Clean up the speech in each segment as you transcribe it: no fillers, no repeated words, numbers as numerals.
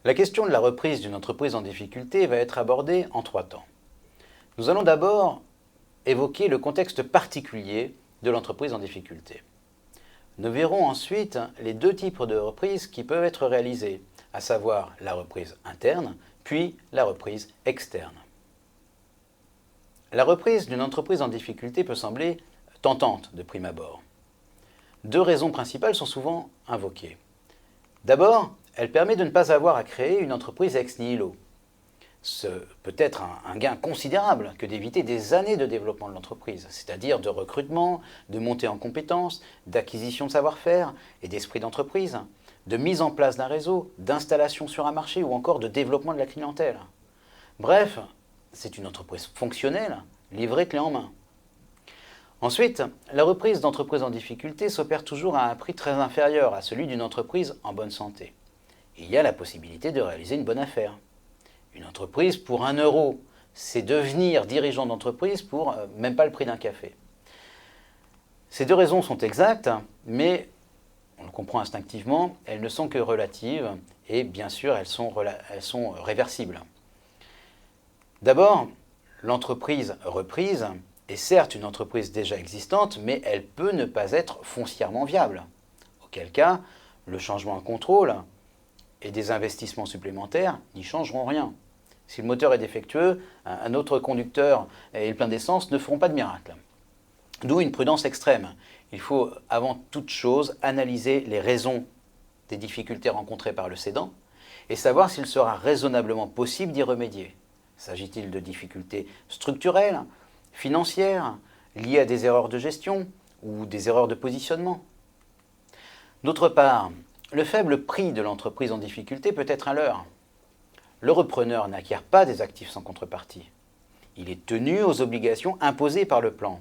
La question de la reprise d'une entreprise en difficulté va être abordée en 3 temps. Nous allons d'abord évoquer le contexte particulier de l'entreprise en difficulté. Nous verrons ensuite les 2 types de reprises qui peuvent être réalisées, à savoir la reprise interne, puis la reprise externe. La reprise d'une entreprise en difficulté peut sembler tentante de prime abord. 2 raisons principales sont souvent invoquées. D'abord, elle permet de ne pas avoir à créer une entreprise ex nihilo. Ce peut être un gain considérable que d'éviter des années de développement de l'entreprise, c'est-à-dire de recrutement, de montée en compétences, d'acquisition de savoir-faire et d'esprit d'entreprise, de mise en place d'un réseau, d'installation sur un marché ou encore de développement de la clientèle. Bref, c'est une entreprise fonctionnelle, livrée clé en main. Ensuite, la reprise d'entreprise en difficulté s'opère toujours à un prix très inférieur à celui d'une entreprise en bonne santé. Il y a la possibilité de réaliser une bonne affaire. Une entreprise pour 1 euro, c'est devenir dirigeant d'entreprise pour même pas le prix d'un café. Ces 2 raisons sont exactes, mais on le comprend instinctivement, elles ne sont que relatives et bien sûr elles sont réversibles. D'abord, l'entreprise reprise est certes une entreprise déjà existante, mais elle peut ne pas être foncièrement viable. Auquel cas, le changement de contrôle et des investissements supplémentaires n'y changeront rien. Si le moteur est défectueux, un autre conducteur et le plein d'essence ne feront pas de miracle. D'où une prudence extrême. Il faut avant toute chose analyser les raisons des difficultés rencontrées par le cédant et savoir s'il sera raisonnablement possible d'y remédier. S'agit-il de difficultés structurelles, financières, liées à des erreurs de gestion ou des erreurs de positionnement? D'autre part, le faible prix de l'entreprise en difficulté peut être un leurre. Le repreneur n'acquiert pas des actifs sans contrepartie. Il est tenu aux obligations imposées par le plan.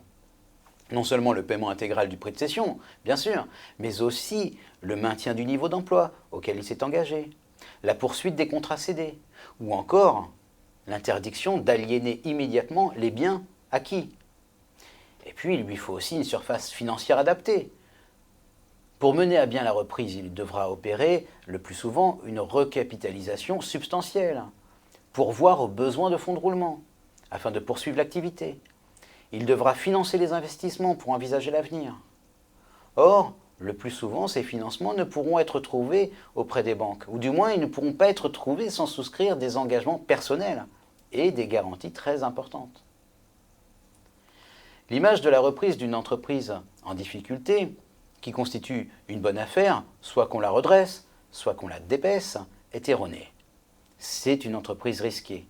Non seulement le paiement intégral du prix de cession, bien sûr, mais aussi le maintien du niveau d'emploi auquel il s'est engagé, la poursuite des contrats cédés, ou encore l'interdiction d'aliéner immédiatement les biens acquis. Et puis, il lui faut aussi une surface financière adaptée. Pour mener à bien la reprise, il devra opérer, le plus souvent, une recapitalisation substantielle, pourvoir aux besoins de fonds de roulement, afin de poursuivre l'activité. Il devra financer les investissements pour envisager l'avenir. Or, le plus souvent, ces financements ne pourront être trouvés auprès des banques, ou du moins ils ne pourront pas être trouvés sans souscrire des engagements personnels et des garanties très importantes. L'image de la reprise d'une entreprise en difficulté, qui constitue une bonne affaire, soit qu'on la redresse, soit qu'on la dépaisse, est erronée. C'est une entreprise risquée,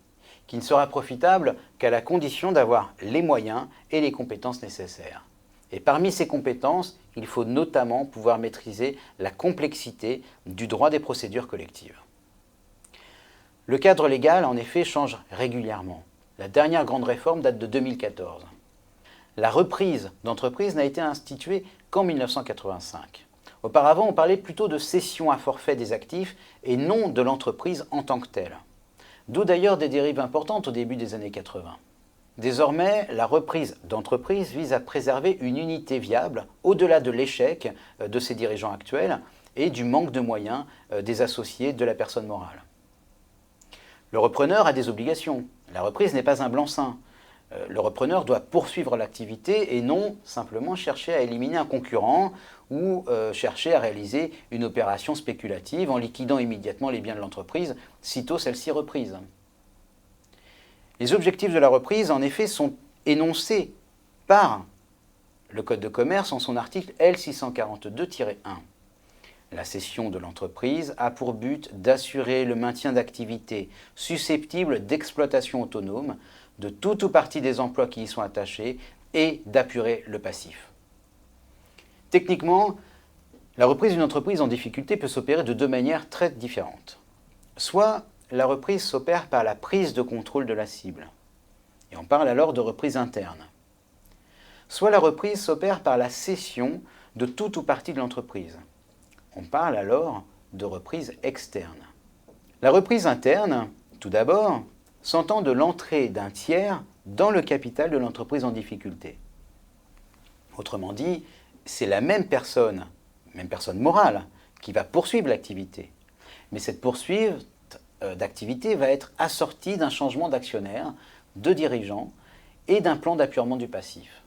qui ne sera profitable qu'à la condition d'avoir les moyens et les compétences nécessaires. Et parmi ces compétences, il faut notamment pouvoir maîtriser la complexité du droit des procédures collectives. Le cadre légal, en effet, change régulièrement. La dernière grande réforme date de 2014. La reprise d'entreprise n'a été instituée qu'en 1985. Auparavant, on parlait plutôt de cession à forfait des actifs et non de l'entreprise en tant que telle. D'où d'ailleurs des dérives importantes au début des années 80. Désormais, la reprise d'entreprise vise à préserver une unité viable au-delà de l'échec de ses dirigeants actuels et du manque de moyens des associés de la personne morale. Le repreneur a des obligations. La reprise n'est pas un blanc-seing. Le repreneur doit poursuivre l'activité et non simplement chercher à éliminer un concurrent ou chercher à réaliser une opération spéculative en liquidant immédiatement les biens de l'entreprise, sitôt celle-ci reprise. Les objectifs de la reprise, en effet, sont énoncés par le Code de commerce en son article L642-1. La cession de l'entreprise a pour but d'assurer le maintien d'activités susceptibles d'exploitation autonome de tout ou partie des emplois qui y sont attachés et d'apurer le passif. Techniquement, la reprise d'une entreprise en difficulté peut s'opérer de 2 manières très différentes. Soit la reprise s'opère par la prise de contrôle de la cible, et on parle alors de reprise interne. Soit la reprise s'opère par la cession de tout ou partie de l'entreprise. On parle alors de reprise externe. La reprise interne, tout d'abord, s'entend de l'entrée d'un tiers dans le capital de l'entreprise en difficulté. Autrement dit, c'est la même personne morale, qui va poursuivre l'activité. Mais cette poursuite d'activité va être assortie d'un changement d'actionnaire, de dirigeant et d'un plan d'apurement du passif.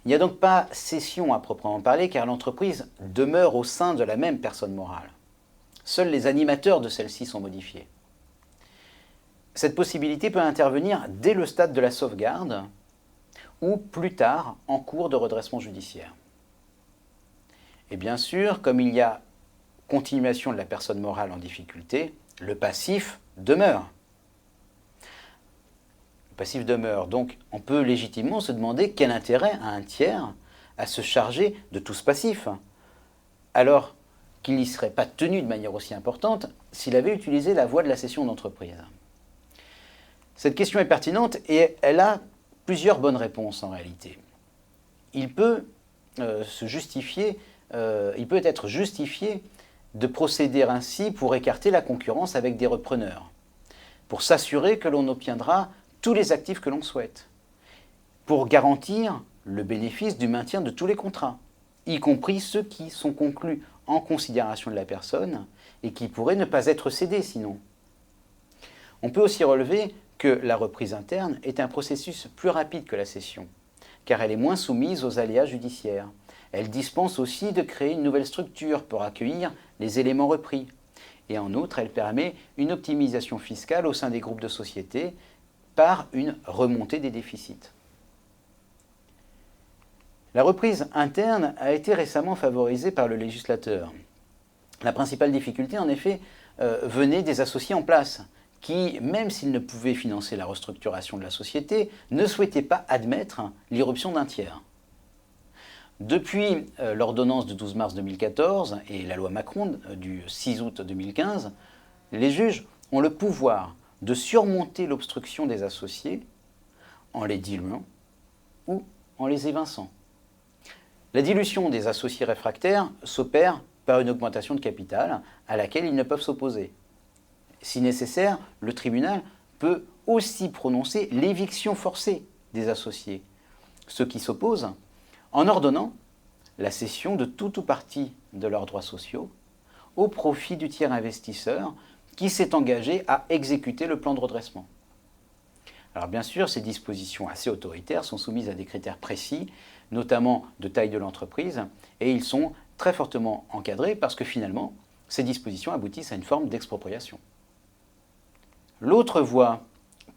Il n'y a donc pas cession à proprement parler car l'entreprise demeure au sein de la même personne morale. Seuls les animateurs de celle-ci sont modifiés. Cette possibilité peut intervenir dès le stade de la sauvegarde ou plus tard en cours de redressement judiciaire. Et bien sûr, comme il y a continuation de la personne morale en difficulté, le passif demeure. Le passif demeure, donc on peut légitimement se demander quel intérêt a un tiers à se charger de tout ce passif, alors qu'il n'y serait pas tenu de manière aussi importante s'il avait utilisé la voie de la cession d'entreprise. Cette question est pertinente et elle a plusieurs bonnes réponses en réalité. Il peut être justifié de procéder ainsi pour écarter la concurrence avec des repreneurs, pour s'assurer que l'on obtiendra tous les actifs que l'on souhaite, pour garantir le bénéfice du maintien de tous les contrats, y compris ceux qui sont conclus en considération de la personne et qui pourraient ne pas être cédés sinon. On peut aussi relever que la reprise interne est un processus plus rapide que la cession, car elle est moins soumise aux aléas judiciaires. Elle dispense aussi de créer une nouvelle structure pour accueillir les éléments repris. Et en outre, elle permet une optimisation fiscale au sein des groupes de sociétés par une remontée des déficits. La reprise interne a été récemment favorisée par le législateur. La principale difficulté, en effet, venait des associés en place, qui, même s'ils ne pouvaient financer la restructuration de la société, ne souhaitaient pas admettre l'irruption d'un tiers. Depuis l'ordonnance du 12 mars 2014 et la loi Macron du 6 août 2015, les juges ont le pouvoir de surmonter l'obstruction des associés en les diluant ou en les évinçant. La dilution des associés réfractaires s'opère par une augmentation de capital à laquelle ils ne peuvent s'opposer. Si nécessaire, le tribunal peut aussi prononcer l'éviction forcée des associés, ceux qui s'opposent, en ordonnant la cession de tout ou partie de leurs droits sociaux au profit du tiers investisseur qui s'est engagé à exécuter le plan de redressement. Alors bien sûr, ces dispositions assez autoritaires sont soumises à des critères précis, notamment de taille de l'entreprise, et ils sont très fortement encadrés parce que finalement, ces dispositions aboutissent à une forme d'expropriation. L'autre voie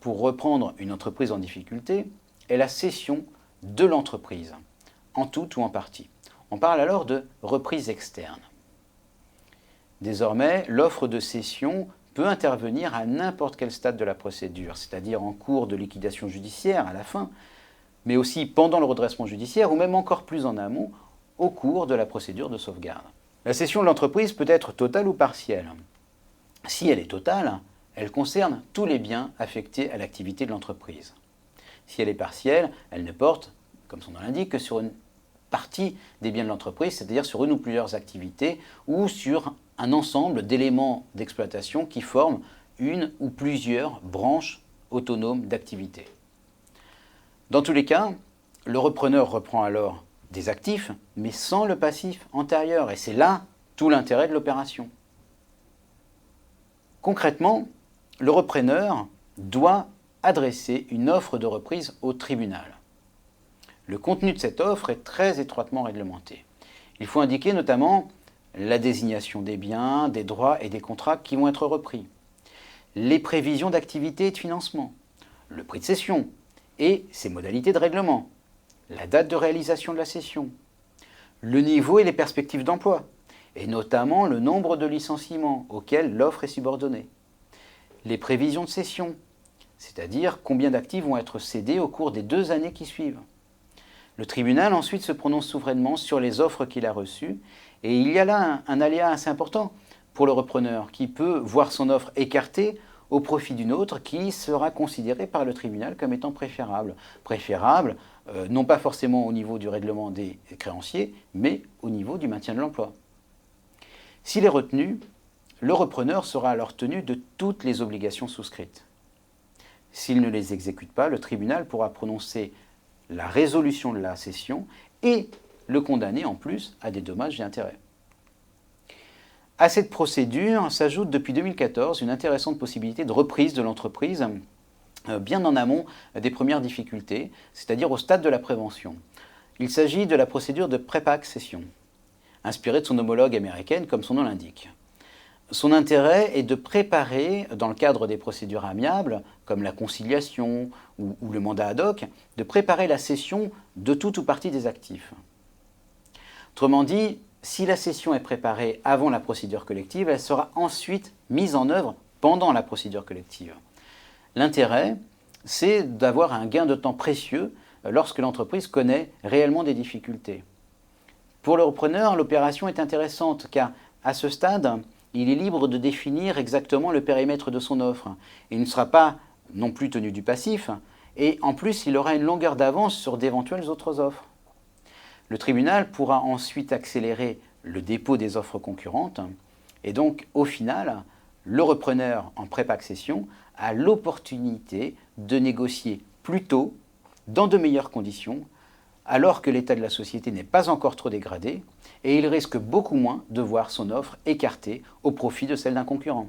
pour reprendre une entreprise en difficulté est la cession de l'entreprise, en tout ou en partie. On parle alors de reprise externe. Désormais, l'offre de cession peut intervenir à n'importe quel stade de la procédure, c'est-à-dire en cours de liquidation judiciaire à la fin, mais aussi pendant le redressement judiciaire ou même encore plus en amont, au cours de la procédure de sauvegarde. La cession de l'entreprise peut être totale ou partielle. Si elle est totale, elle concerne tous les biens affectés à l'activité de l'entreprise. Si elle est partielle, elle ne porte, comme son nom l'indique, que sur une partie des biens de l'entreprise, c'est-à-dire sur une ou plusieurs activités ou sur un ensemble d'éléments d'exploitation qui forment une ou plusieurs branches autonomes d'activité. Dans tous les cas, le repreneur reprend alors des actifs, mais sans le passif antérieur, et c'est là tout l'intérêt de l'opération. Concrètement, le repreneur doit adresser une offre de reprise au tribunal. Le contenu de cette offre est très étroitement réglementé. Il faut indiquer notamment la désignation des biens, des droits et des contrats qui vont être repris, les prévisions d'activité et de financement, le prix de cession et ses modalités de règlement, la date de réalisation de la cession, le niveau et les perspectives d'emploi, et notamment le nombre de licenciements auxquels l'offre est subordonnée, les prévisions de cession, c'est-à-dire combien d'actifs vont être cédés au cours des 2 années qui suivent. Le tribunal ensuite se prononce souverainement sur les offres qu'il a reçues, et il y a là un aléa assez important pour le repreneur qui peut voir son offre écartée au profit d'une autre qui sera considérée par le tribunal comme étant préférable. Préférable, non pas forcément au niveau du règlement des créanciers, mais au niveau du maintien de l'emploi. S'il est retenu, le repreneur sera alors tenu de toutes les obligations souscrites. S'il ne les exécute pas, le tribunal pourra prononcer la résolution de la cession et le condamner en plus à des dommages et intérêts. À cette procédure s'ajoute depuis 2014 une intéressante possibilité de reprise de l'entreprise bien en amont des premières difficultés, c'est-à-dire au stade de la prévention. Il s'agit de la procédure de prépa-accession, inspirée de son homologue américaine comme son nom l'indique. Son intérêt est de préparer, dans le cadre des procédures amiables, comme la conciliation ou le mandat ad hoc, de préparer la cession de tout ou partie des actifs. Autrement dit, si la cession est préparée avant la procédure collective, elle sera ensuite mise en œuvre pendant la procédure collective. L'intérêt, c'est d'avoir un gain de temps précieux lorsque l'entreprise connaît réellement des difficultés. Pour le repreneur, l'opération est intéressante car, à ce stade, il est libre de définir exactement le périmètre de son offre. Il ne sera pas non plus tenu du passif et en plus, il aura une longueur d'avance sur d'éventuelles autres offres. Le tribunal pourra ensuite accélérer le dépôt des offres concurrentes et donc, au final, le repreneur en prépa-accession a l'opportunité de négocier plus tôt, dans de meilleures conditions, alors que l'état de la société n'est pas encore trop dégradé et il risque beaucoup moins de voir son offre écartée au profit de celle d'un concurrent.